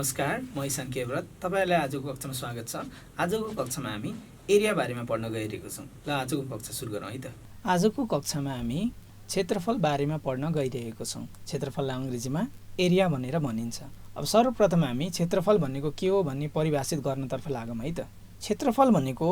नमस्कार, म ईशान केव्रत। तपाईहरुलाई आजको कक्षामा स्वागत छ। आजको कक्षामा हामी एरिया बारेमा पढ्न गइरहेको छौं। ल आजको कक्षा सुरु गरौँ है त। आजको कक्षामा हामी क्षेत्रफल बारेमा पढ्न गइरहेको छौं। क्षेत्रफललाई अंग्रेजीमा एरिया भनेर भनिन्छ। अब सर्वप्रथम हामी क्षेत्रफल भनेको के हो भन्ने परिभाषित गर्नतर्फ लागौं है त। क्षेत्रफल भनेको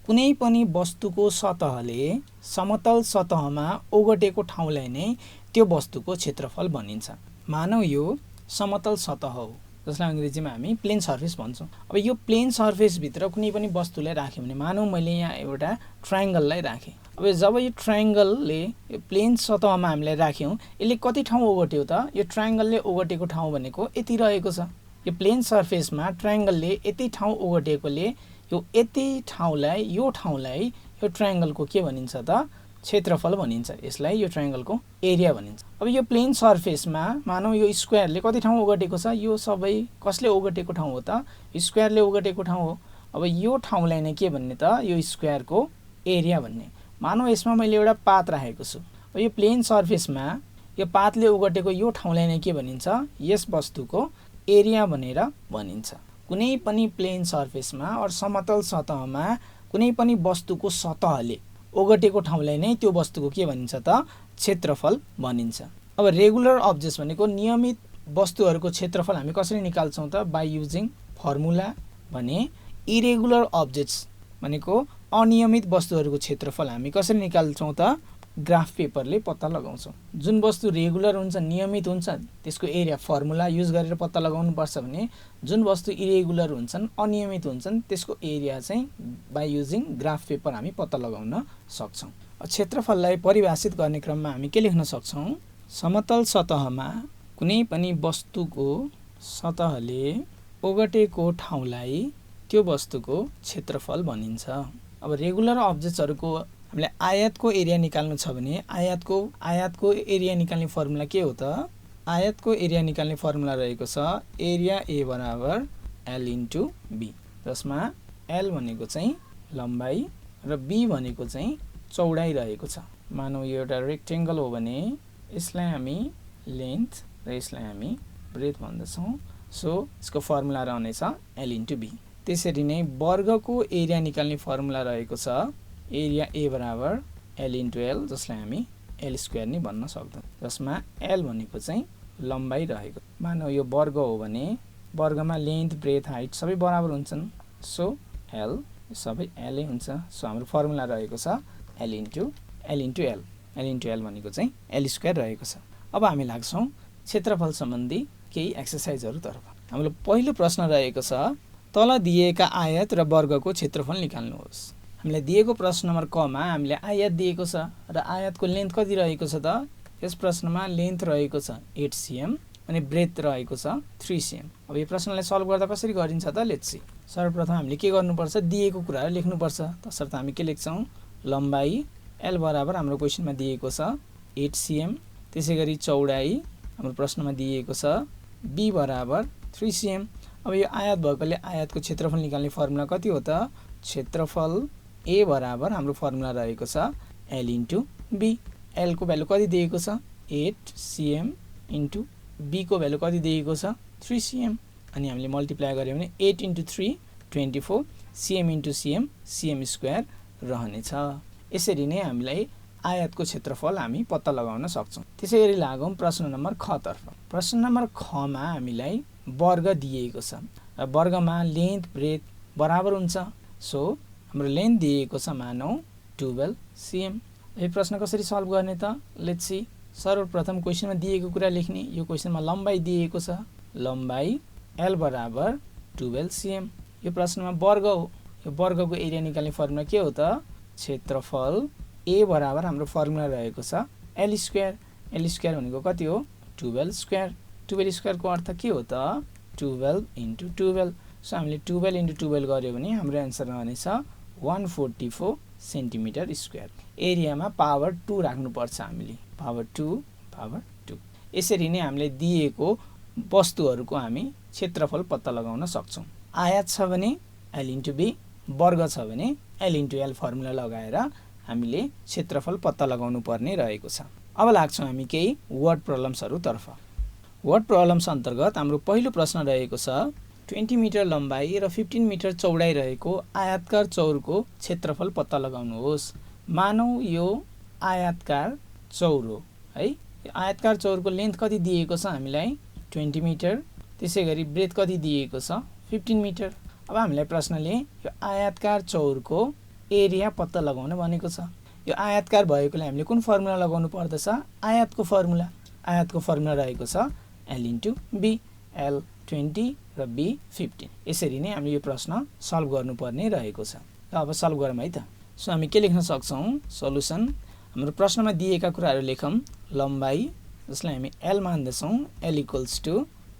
कुनै पनि वस्तुको सतहले समतल सतहमा ओगटेको ठाउँलाई नै त्यो वस्तुको क्षेत्रफल भनिन्छ। मानौ यो समतल सतह हो जसलाई अंग्रेजीमा हामी प्लेन सर्फेस भन्छौं। अब यो प्लेन सर्फेस भित्र कुनै पनि वस्तुलाई राख्यौं भने मानौ मैले यहाँ एउटा ट्रायंगललाई राखे। अब जब यो ट्रायंगलले यो प्लेन सतहमा हामीले राख्यौं, यसले कति ठाउँ ओगट्यो त? यो ट्रायंगलले ओगटेको ठाउँ भनेको यति रहेको छ। यो प्लेन सर्फेसमा ट्रायंगलले यति ठाउँ ओगटेकोले यो यति ठाउँलाई यो ट्रायंगलको के भनिन्छ त? क्षेत्रफल भनिन्छ। यसलाई यो ट्रायंगलको एरिया भनिन्छ। अब यो प्लेन सर्फेसमा मानौ यो स्क्वायरले कति ठाउँ ओगटेको छ? यो सबै कसले ओगटेको ठाउँ हो त? स्क्वायरले ओगटेको ठाउँ हो। अब यो ठाउँलाई नै के भन्ने त? यो स्क्वायरको एरिया भन्ने। मानौ यसमा मैले एउटा पात राखेको छु। अब यो प्लेन सर्फेसमा यो पातले ओगटेको यो ठाउँलाई नै के भनिन्छ? यस वस्तुको एरिया भनेर भनिन्छ। कुनै पनि प्लेन सर्फेसमा अर समतल सतहमा कुनै पनि वस्तुको सतहले ओगटेको ठाउँलाई नै त्यो वस्तुको के भनिन्छ त? क्षेत्रफल भनिन्छ। अब रेगुलर अब्जेक्ट्स भनेको नियमित वस्तुहरूको क्षेत्रफल हामी कसरी निकाल्छौं त? बाइ युजिङ फर्मुला भने इरेगुलर अब्जेक्ट्स भनेको अनियमित वस्तुहरूको क्षेत्रफल हामी कसरी निकाल्छौं त? ग्राफ पेपरले पत्ता लगाउँछौं। जुन वस्तु रेगुलर हुन्छ, नियमित हुन्छ, त्यसको एरिया फर्मुला युज गरेर पत्ता लगाउनु पर्छ भने जुन वस्तु इरेगुलर हुन्छन्, अनियमित हुन्छन्, त्यसको एरिया चाहिँ बाइ युजिङ ग्राफ पेपर हामी पत्ता लगाउन सक्छौं। क्षेत्रफललाई परिभाषित गर्ने क्रममा हामी के लेख्न सक्छौं? समतल सतहमा कुनै पनि वस्तुको सतहले ओगटेको ठाउँलाई त्यो वस्तुको क्षेत्रफल भनिन्छ। अब रेगुलर अब्जेक्ट्सहरुको हामीले आयतको एरिया निकाल्नु छ भने आयतको एरिया निकाल्ने फर्मुला के हो त? आयतको एरिया निकाल्ने फर्मुला रहेको छ एरिया ए बराबर एल इन्टु बी, जसमा एल भनेको चाहिँ लम्बाई र बी भनेको चाहिँ चौडाई रहेको छ। मानौ यो एउटा रेक्टेंगल हो भने यसलाई हामी लेन्थ र यसलाई हामी ब्रेथ भन्दछौं। सो यसको फर्मुला रहनेछ एल इन्टु बी। त्यसरी नै वर्गको एरिया निकाल्ने फर्मुला रहेको छ एरिया ए बराबर एल इन्टु एल, जसलाई हामी एल स्क्वायर नि भन्न सक्छौं, जसमा एल भनेको चाहिँ लम्बाई रहेको। मानौ यो वर्ग हो भने वर्गमा लेन्थ, ब्रेथ, हाइट सबै बराबर हुन्छन्। सो एल सबै एल नै हुन्छ। सो हाम्रो फर्मुला रहेको छ एल इन्टु एल भनेको चाहिँ एल स्क्वायर रहेको छ। अब हामी लाग्छौं क्षेत्रफल सम्बन्धी केही एक्सरसाइजहरु तर्फ। हाम्रो पहिलो प्रश्न रहेको छ तल दिएका आयत र वर्गको क्षेत्रफल निकाल्नुहोस्। हामीलाई दिएको प्रश्न नम्बर क मा हामीले आयत दिएको छ र आयतको लेन्थ कति रहेको छ त? यस प्रश्नमा लेन्थ रहेको छ 8 cm अनि ब्रेथ रहेको छ 3 cm। अब यो प्रश्नलाई सल्भ गर्दा कसरी गरिन्छ त? Let's see. सर्वप्रथम हामीले के गर्नुपर्छ? दिएको कुराहरु लेख्नुपर्छ। तसर्थ हामी के लेख्छौं? लम्बाई एल बराबर हाम्रो क्वेशनमा दिएको छ 8 cm, त्यसैगरी चौडाई हाम्रो प्रश्नमा दिएको छ बी बराबर 3 cm। अब यो आयत भएकोले आयतको क्षेत्रफल निकाल्ने फर्मुला कति हो त? क्षेत्रफल ए बराबर हाम्रो फर्मुला रहेको छ एल इन्टु बी। एल को भ्यालु कति दिएको छ? 8 cm इन्टु बी को भ्यालु कति दिएको छ? 3 cm। अनि हामीले मल्टिप्लाई गर्यौं भने 8 into 3 24 cm into cm square रहनेछ। यसरी नै हामीलाई आयतको क्षेत्रफल हामी पत्ता लगाउन सक्छौं। त्यसैगरी लागौं प्रश्न नम्बर ख तर्फ। प्रश्न नम्बर ख मा हामीलाई वर्ग दिएको छ र वर्गमा लेन्थ, ब्रेथ बराबर हुन्छ। सो हाम्रो लेन्थ दिएको छ मानौ 12 cm। यो प्रश्न कसरी सल्भ गर्ने त? Let's see. सर्वप्रथम क्वेशनमा दिएको कुरा लेख्ने। यो क्वेशनमा लम्बाई दिएको छ, लम्बाई एल बराबर 12 cm। यो प्रश्नमा वर्ग हो, यो वर्गको एरिया निकाल्ने फर्मुला के हो त? क्षेत्रफल ए बराबर हाम्रो फर्मुला रहेको छ एल स्क्वायर। एल स्क्वायर भनेको कति हो? 12 स्क्वायर। 12 स्क्वायर को अर्थ के हो त? 12 इन्टु 12। सो हामीले 12 इन्टु 12 गर्यो भने हाम्रो आन्सर रहनेछ 144 सेन्टिमिटर स्क्वायर। एरियामा पावर 2 राख्नु पर्छ हामीले, पावर 2। यसरी नै हामीले दिएको वस्तुहरूको हामी क्षेत्रफल पत्ता लगाउन सक्छौं। आयत छ भने एल इन्टु बी, वर्ग छ भने एल इन्टु एल फर्मुला लगाएर हामीले क्षेत्रफल पत्ता लगाउनु पर्ने रहेको छ। अब लाग्छौं हामी केही वर्ड प्रब्लम्सहरु तर्फ। वर्ड प्रब्लम्स अन्तर्गत हाम्रो पहिलो प्रश्न रहेको छ 20 मिटर लम्बाई र 15 मिटर चौडाइ रहेको आयतकार चौरको क्षेत्रफल पत्ता लगाउनुहोस्। मानौ यो आयतकार चौर हो है। यो आयतकार चौरको लेन्थ कति दिएको छ हामीलाई 20 मिटर, त्यसै गरी ब्रेथ कति दिएको छ 15 मिटर। अब हामीलाई प्रश्नले यो आयतकार चौरको एरिया पत्ता लगाउन भनेको छ। यो आयतकार भएकोले हामीले कुन फर्मुला लगाउनु पर्दछ? आयतको फर्मुला। आयतको फर्मुला रहेको छ L into B, L 20 र B 15। यसरी नै हामीले यो प्रश्न सल्भ गर्नुपर्ने रहेको छ। र अब सल्भ गरौँ है त। सो हामी के लेख्न सक्छौँ? सल्युसन हाम्रो प्रश्नमा दिएका कुराहरू लेखौँ। लम्बाई जसलाई हामी L मान्दछौँ, L इक्वल्स टु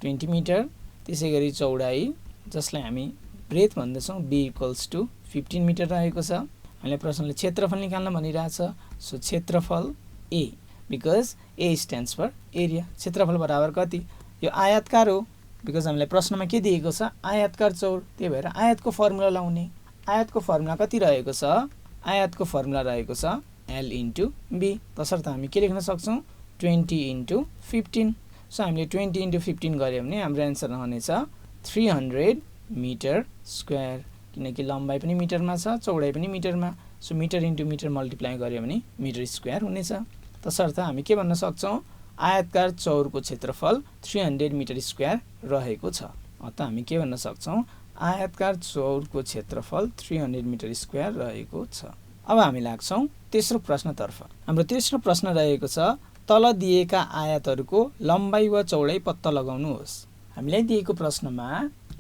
20 मिटर, त्यसै गरी चौडाइ जसलाई हामी ब्रेथ भन्दछौँ B इक्वल्स टु 15 मिटर रहेको छ। हामीले प्रश्नले क्षेत्रफल निकाल्न भनिरहेछ। सो क्षेत्रफल A, because A stands for area. क्षेत्रफल बराबर कति? यो आयतकार हो, बिकज हामीलाई प्रश्नमा के दिएको छ? आयतकार चौर। त्यही भएर आयतको फर्मुला लाउने। आयतको फर्मुला कति रहेको छ? आयतको फर्मुला रहेको छ L इन्टु B। तसर्थ हामी के लेख्न सक्छौँ? 20 इन्टु 15। सो हामीले 20 इन्टु 15 गऱ्यौँ भने हाम्रो एन्सर रहनेछ 300 मिटर स्क्वायर, किनकि लम्बाइ पनि मिटरमा छ, चौडाइ पनि मिटरमा। So metre into metre multiply गऱ्यो भने मिटर स्क्वायर हुनेछ। तसर्थ हामी के भन्न सक्छौँ? आयतकार चौरको क्षेत्रफल 300 मिटर स्क्वायर रहेको छ। अत हामी के भन्न सक्छौँ? आयतकार चौरको क्षेत्रफल 300 मिटर स्क्वायर रहेको छ। अब हामी लाग्छौँ तेस्रो प्रश्नतर्फ। हाम्रो तेस्रो प्रश्न रहेको छ तल दिएका आयतहरूको लम्बाइ वा चौडाइ पत्ता लगाउनुहोस्। हामीलाई दिएको प्रश्नमा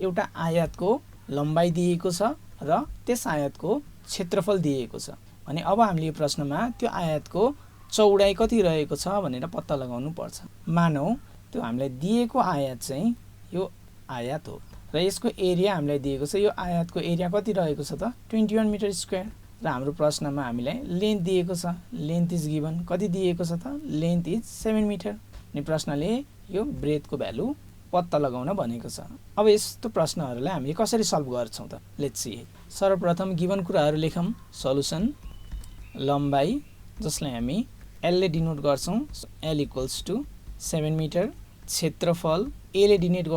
एउटा आयतको लम्बाइ दिएको छ र त्यस आयतको क्षेत्रफल दिएको छ भने अब हामीले यो प्रश्नमा त्यो आयतको चौडाइ कति रहेको छ भनेर पत्ता लगाउनु पर्छ। मानौ त्यो हामीलाई दिएको आयत चाहिँ यो आयत हो र यसको एरिया हामीलाई दिएको छ। यो आयतको एरिया कति रहेको छ त? 21 मिटर स्क्वायर। र हाम्रो प्रश्नमा हामीलाई लेन्थ दिएको छ। Length is given. कति दिएको छ त? Length is 7 metre. अनि प्रश्नले यो ब्रेथको भ्यालु पत्ता लगाउन भनेको छ। अब यस्तो प्रश्नहरूलाई हामीले कसरी सल्भ गर्छौँ त? Let's see. सर्वप्रथम गिभन कुराहरू लेखौँ। सल्युसन लम्बाइ जसलाई हामी L ले डिनोट गर्छौँ, L इक्वल्स टु 7 मिटर। क्षेत्रफल A ले डिनोट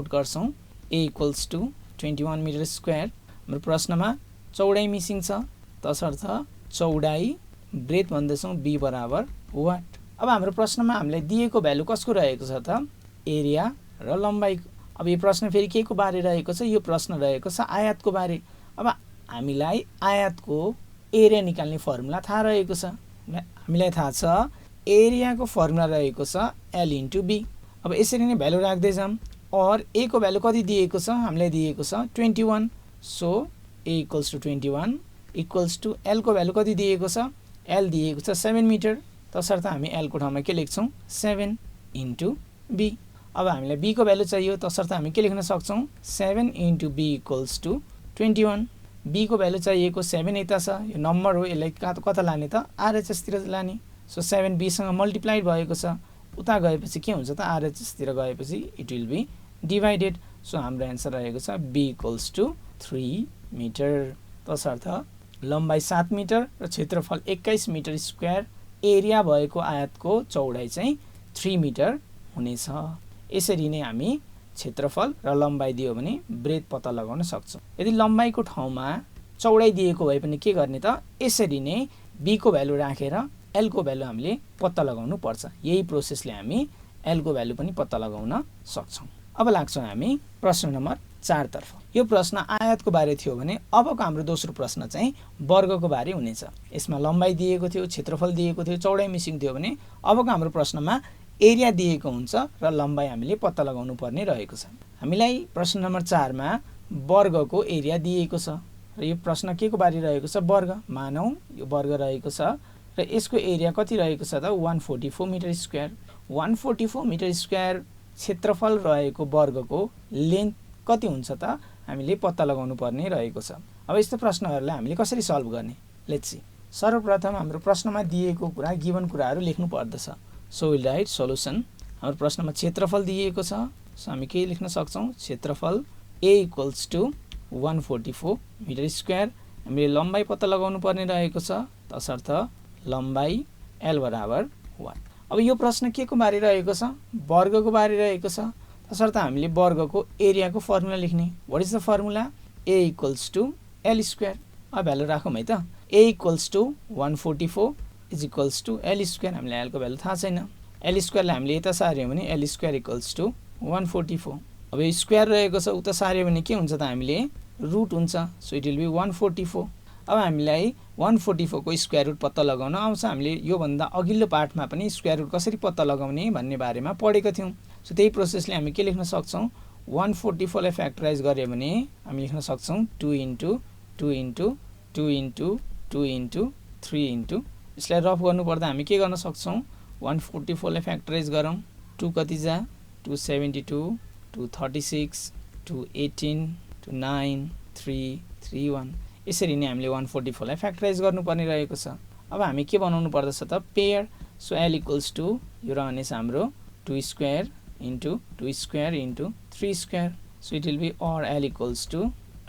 गर्छौँ, A equals to 21 metre square. हाम्रो प्रश्नमा चौडाइ मिसिङ छ, तसर्थ चौडाइ ब्रेथ भन्दैछौँ B बराबर वाट। अब हाम्रो प्रश्नमा हामीलाई दिएको भ्यालु कसको रहेको छ त? एरिया र लम्बाइको। अब यो प्रश्न फेरि के को बारे रहेको छ? यो प्रश्न रहेको छ आयतको बारे। अब हामीलाई आयतको एरिया निकाल्ने फर्मुला थाहा रहेको छ। हामीलाई थाहा छ एरियाको फर्मुला रहेको छ L इन्टु B। अब यसरी नै भ्यालु राख्दै जाऊँ। और A को भ्यालु कति दिएको छ? हामीलाई दिएको छ 21। So A equals to 21 equals to L को भ्यालु कति दिएको छ? L दिएको छ 7 मिटर। तसर्थ हामी L को ठाउँमा के लेख्छौँ? 7 इन्टु B। अब हामीलाई B को भ्यालु चाहियो, तसर्थ हामी के लेख्न सक्छौँ? 7 into B equals to 21। B को भ्यालु चाहिएको 7 यता छ, यो नम्बर हो, यसलाई कता लाने त? RHS तिर लाने। सो 7 B सँग मल्टिप्लाइड भएको छ, उता गएपछि के हुन्छ त? RHS तिर गएपछि it will be divided. So हाम्रो एन्सर रहेको छ B इक्वल्स टु 3 मिटर। तसर्थ लम्बाइ 7 मिटर र क्षेत्रफल 21 मिटर स्क्वायर, एरिया भएको आयतको चौडाइ चाहिँ 3 मिटर हुनेछ। यसरी नै हामी क्षेत्रफल र लम्बाइ दियो भने ब्रेथ पत्ता लगाउन सक्छौँ। यदि लम्बाइको ठाउँमा चौडाइ दिएको भए पनि के गर्ने त? यसरी नै B को भ्यालु राखेर L को भ्यालु हामीले पत्ता लगाउनु पर्छ। यही प्रोसेसले हामी L को भ्यालु पनि पत्ता लगाउन सक्छौँ। अब लाग्छौँ हामी प्रश्न नम्बर 4 तर्फ। यो प्रश्न आयतको बारे थियो भने अबको हाम्रो दोस्रो प्रश्न चाहिँ वर्गको बारे हुनेछ। यसमा लम्बाइ दिएको थियो, क्षेत्रफल दिएको थियो, चौडाइ मिसिङ थियो भने अबको हाम्रो प्रश्नमा एरिया दिएको हुन्छ र लम्बाइ हामीले पत्ता लगाउनु पर्ने रहेको छ। हामीलाई प्रश्न नम्बर 4 मा वर्गको एरिया दिएको छ र यो प्रश्न के को बारे रहेको छ? वर्ग। मानौ यो वर्ग रहेको छ र यसको एरिया कति रहेको छ त? 144 मिटर स्क्वायर। 144 मिटर स्क्वायर क्षेत्रफल रहेको वर्गको लेन्थ कति हुन्छ त? हामीले पत्ता लगाउनु पर्ने रहेको छ। अब यस्तो प्रश्नहरूलाई हामीले कसरी सल्भ गर्ने? Let's see. सर्वप्रथम हाम्रो प्रश्नमा दिएको कुरा गिभन कुराहरू लेख्नु पर्दछ। So will right solution. हाम्रो प्रश्नमा क्षेत्रफल दिएको छ, सो हामी के लेख्न सक्छौँ? क्षेत्रफल A equals to 144 metre square. हामीले लम्बाइ पत्ता लगाउनु पर्ने रहेको छ, तसर्थ लम्बाइ L बराबर 1। अब यो प्रश्न के को बारे रहेको छ, वर्गको बारे रहेको छ, तसर्थ हामीले वर्गको एरियाको फर्मुला लेख्ने। What is the formula? a equals to l square. अब भ्यालु राखौँ है त, a equals to 144 is equals to l square. हामीलाई l को भ्यालु थाहा छैन, l स्क्वायरलाई हामीले यता सार्यौँ भने l स्क्वायर इक्वल्स टु 144। अब यो स्क्वायर रहेको छ, उता सार्यो भने के हुन्छ त, हामीले रुट हुन्छ, सो इट विल बी 144। अब हामीलाई 144 को स्क्वायर रुट पत्ता लगाउन आउँछ। हामीले योभन्दा अघिल्लो पाठमा पनि स्क्वायर रुट कसरी पत्ता लगाउने भन्ने बारेमा पढेका थियौँ। सो त्यही प्रोसेसले हामी के लेख्न सक्छौँ, 144 लाई फ्याक्टराइज गर्यो भने हामी लेख्न सक्छौँ 2 into 2 into 2 into 2 into 3 into. यसलाई रफ गर्नुपर्दा हामी के गर्न सक्छौँ, 144 लाई फ्याक्टराइज गरौँ, 2 कति जा 272, 236, 218, 29, 3, 31। यसरी नै हामीले 144 लाई फ्याक्टराइज गर्नुपर्ने रहेको छ। अब हामी के बनाउनु पर्दछ त, pair. So l equals to यो रहनेछ हाम्रो 2 square into 2 square into 3 square. So it will be or l equals to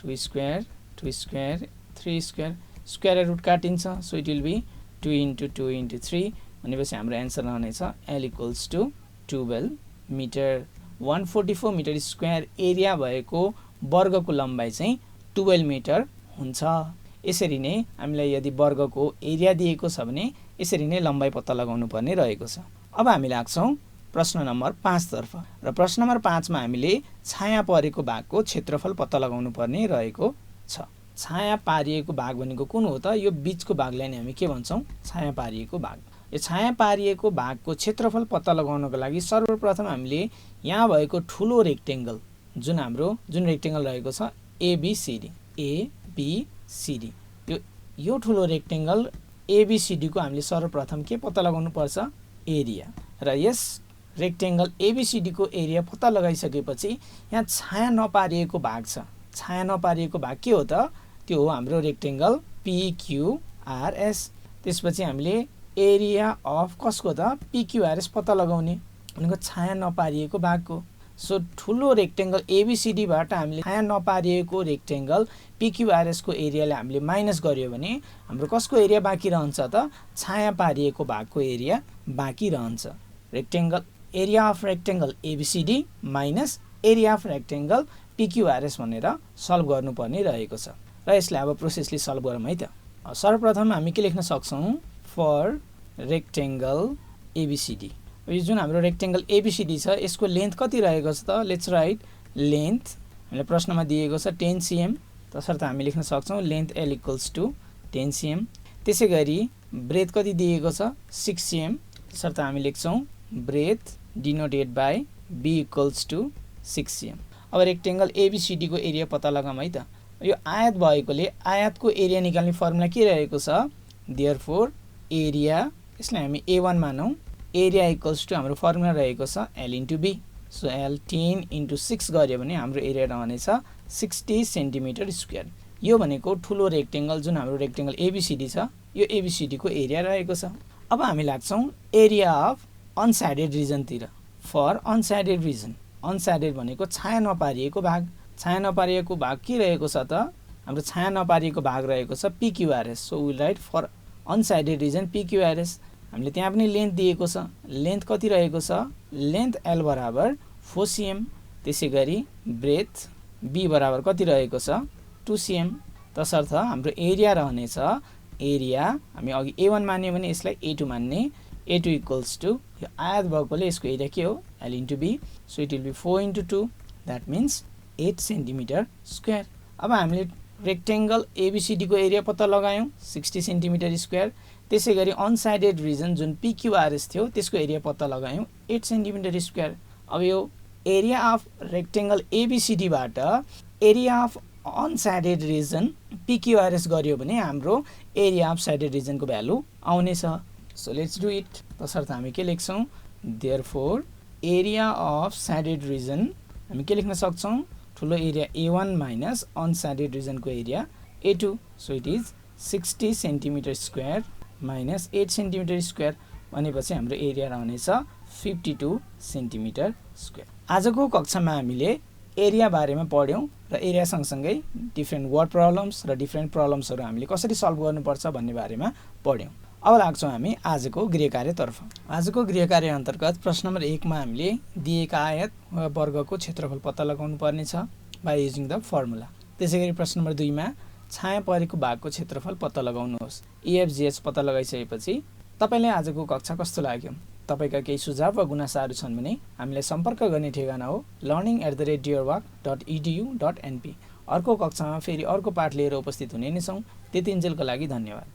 2 square 2 square 3 square. Square root काटिन्छ, so it will be 2 into 2 into 3 भनेपछि हाम्रो एन्सर रहनेछ l equals to 12 metre. 144 metre square area भएको वर्गको लम्बाइ चाहिँ 12 metre हुन्छ। यसरी नै हामीलाई यदि वर्गको एरिया दिएको छ भने यसरी नै लम्बाइ पत्ता लगाउनु पर्ने रहेको छ। अब हामी लाग्छौँ प्रश्न नम्बर 5 तर्फ, र प्रश्न नम्बर 5 मा हामीले छाया परेको भागको क्षेत्रफल पत्ता लगाउनु पर्ने रहेको छ। छाया पारिएको भाग भनेको कुन हो त, यो बीचको भागलाई नै हामी के भन्छौँ, छाया पारिएको भाग। यो छाया पारिएको भागको क्षेत्रफल पत्ता लगाउनको लागि सर्वप्रथम हामीले यहाँ भएको ठुलो रेक्टेंगल जुन रेक्टेंगल रहेको छ ABCD, यो ठुलो रेक्टेंगल ABCD को हामीले सर्वप्रथम के पत्ता लगाउनु पर्छ, एरिया। र यस रेक्टेंगल ABCD को एरिया पत्ता लगाइसकेपछि यहाँ छाया नपारिएको भाग छ। छाया नपारिएको भाग के हो त, त्यो हो हाम्रो रेक्टेंगल PQRS। त्यसपछि हामीले एरिया अफ कसको त, PQRS पत्ता लगाउने भनेको छाया नपारिएको भागको। सो ठुलो रेक्टेंगल ABCD बाट हामीले छाया नपारिएको रेक्टेंगल PQRS को एरियालाई हामीले माइनस गर्यो भने हाम्रो कसको एरिया बाँकी रहन्छ त, छाया पारिएको भागको एरिया बाँकी रहन्छ। Rectangle area of rectangle ABCD minus area of rectangle PQRS भनेर सल्भ गर्नुपर्ने रहेको छ। र यसलाई अब प्रोसेसली सल्भ गरौँ है त। सर्वप्रथम हामी के लेख्न सक्छौँ, फर रेक्टेंगल ABCD। यो जुन हाम्रो रेक्टेंगल ABCD छ यसको लेन्थ कति रहेको छ त, लेट्स राइट लेन्थ। हामीले प्रश्नमा दिएको छ 10 cm, तसर्थ हामी लेख्न सक्छौँ length L equals to 10 cm। त्यसै गरी ब्रेथ कति दिएको छ, 6 cm, तसर्थ हामी लेख्छौँ breadth denoted by B equals to 6 cm। अब रेक्टेंगल ABCD को एरिया पत्ता लगाऊँ है त। यो आयत भएकोले आयतको एरिया निकाल्ने फर्मुला के रहेको छ, देयरफोर एरिया, यसलाई हामी A1 मानौँ, एरिया इक्वल्स टु हाम्रो फर्मुला रहेको छ L into B। So L 10 into 6 गर्यो भने हाम्रो एरिया रहनेछ 60 सेन्टिमिटर स्क्वायर। यो भनेको ठुलो रेक्टेंगल जुन हाम्रो रेक्टेंगल ABCD छ, यो ABCD को एरिया रहेको छ। अब हामी लाग्छौँ area of अनसाइडेड रिजनतिर। For unshaded reason, अनसाइडेड भनेको छाया नपारिएको भाग। छाया नपारिएको भाग के रहेको छ त, हाम्रो छाया नपारिएको भाग रहेको छ PQRS। So will write for unshaded region PQRS। हामीले त्यहाँ पनि लेन्थ दिएको छ, लेन्थ कति रहेको छ, लेन्थ L बराबर 4 cm। त्यसै गरी ब्रेथ B बराबर कति रहेको छ, 2 cm। तसर्थ हाम्रो एरिया रहनेछ, एरिया हामी अघि A1 मान्यो भने यसलाई A2 मान्ने, A2 इक्वल्स टु यो आयत भएकोले यसको एरिया के हो, L into B। So it will be 4 into 2, that means 8 centimetre square. अब हामीले रेक्टेंगल ABCD को एरिया पत्ता लगायौँ 60 सेन्टिमिटर स्क्वायर। त्यसै गरी अनसाइडेड रिजन जुन PQRS थियो त्यसको एरिया पत्ता लगायौँ 8 सेन्टिमिटर स्क्वायर। अब यो एरिया अफ रेक्टेंगल ABCD बाट area of unshaded region PQRS गर्यो भने हाम्रो एरिया अफ साइडेड रिजन को भ्यालु आउनेछ। So let's do it. तसर्थ हामी के लेख्छौँ, therefore area of shaded region हामी के लेख्न सक्छौँ, ठुलो area A1 minus unshaded region को area A2। So it is 60 centimetre square minus 8 centimetre square भनेपछि हाम्रो एरिया रहनेछ 52 सेन्टिमिटर स्क्वायर। आजको कक्षामा हामीले एरिया बारेमा पढ्यौँ र एरिया सँगसँगै डिफ्रेन्ट वर्ड प्रब्लम्स र डिफ्रेन्ट प्रब्लम्सहरू हामीले कसरी सल्भ गर्नुपर्छ भन्ने बारेमा पढ्यौँ। अब लाग्छौँ हामी आजको गृहकार्यतर्फ। आजको गृहकार्य अन्तर्गत प्रश्न नम्बर 1 मा हामीले दिएका आयत वा वर्गको क्षेत्रफल पत्ता लगाउनु पर्नेछ बाइ युजिङ द फर्मुला। त्यसैगरी प्रश्न नम्बर 2 मा छाया परेको भागको क्षेत्रफल पत्ता लगाउनुहोस्। EFGH पत्ता लगाइसकेपछि तपाईलाई आजको कक्षा कस्तो लाग्यो? तपाईका केही सुझाव वा गुनासाहरू छन् भने हामीलाई सम्पर्क गर्ने ठेगाना हो learning@dearwork.edu.np। अर्को कक्षामा फेरि अर्को पाठ लिएर उपस्थित हुने नै छौँ। त्यतिन्जेलको लागि धन्यवाद।